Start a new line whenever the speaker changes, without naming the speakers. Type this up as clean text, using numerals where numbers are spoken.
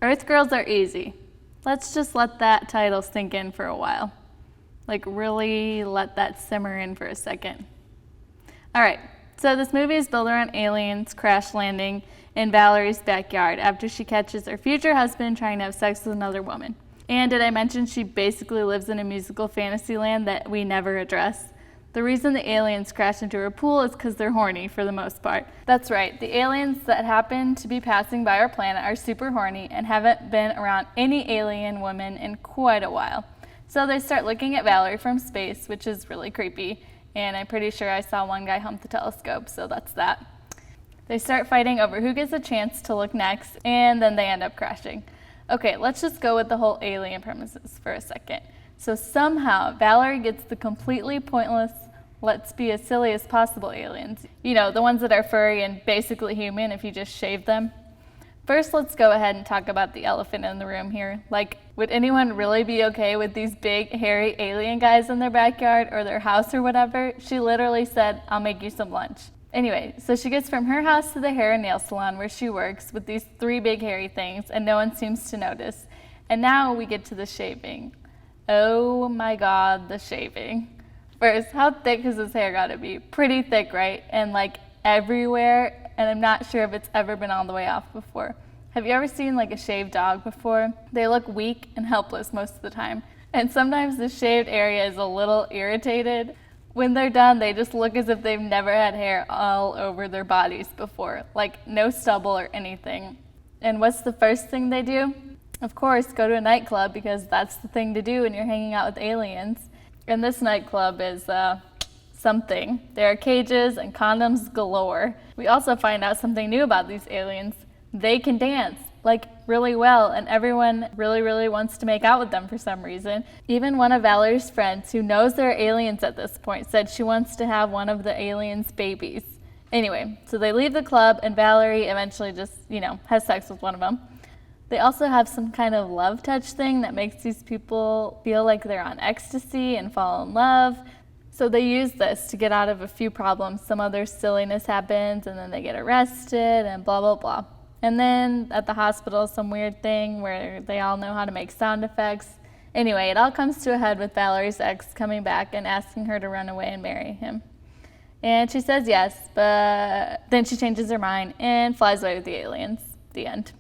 Earth girls are easy. Let's just let that title sink in for a while. Like, really let that simmer in for a second. All right, so this movie is built around aliens crash landing in Valerie's backyard after she catches her future husband trying to have sex with another woman. And did I mention she basically lives in a musical fantasy land that we never address? The reason the aliens crash into her pool is because they're horny for the most part. That's right, the aliens that happen to be passing by our planet are super horny and haven't been around any alien women in quite a while. So they start looking at Valerie from space, which is really creepy, and I'm pretty sure I saw one guy hump the telescope, so that's that. They start fighting over who gets a chance to look next, and then they end up crashing. Okay, let's just go with the whole alien premises for a second. So somehow, Valerie gets the completely pointless, let's be as silly as possible aliens. You know, the ones that are furry and basically human if you just shave them. First, let's go ahead and talk about the elephant in the room here. Like, would anyone really be okay with these big, hairy alien guys in their backyard or their house or whatever? She literally said, "I'll make you some lunch." Anyway, so she gets from her house to the hair and nail salon where she works with these 3 big hairy things, and no one seems to notice. And now we get to the shaving. Oh my God, the shaving. First, how thick has this hair got to be? Pretty thick, right? And like everywhere, and I'm not sure if it's ever been all the way off before. Have you ever seen like a shaved dog before? They look weak and helpless most of the time. And sometimes the shaved area is a little irritated. When they're done, they just look as if they've never had hair all over their bodies before, like no stubble or anything. And what's the first thing they do? Of course, go to a nightclub because that's the thing to do when you're hanging out with aliens. And this nightclub is something. There are cages and condoms galore. We also find out something new about these aliens. They can dance, like really well, and everyone really wants to make out with them for some reason. Even one of Valerie's friends, who knows there are aliens at this point, said she wants to have one of the aliens' babies. Anyway, so they leave the club, and Valerie eventually just, has sex with one of them. They also have some kind of love touch thing that makes these people feel like they're on ecstasy and fall in love. So they use this to get out of a few problems. Some other silliness happens, and then they get arrested, and blah, blah, blah. And then at the hospital, some weird thing where they all know how to make sound effects. Anyway, it all comes to a head with Valerie's ex coming back and asking her to run away and marry him. And she says yes, but then she changes her mind and flies away with the aliens. The end.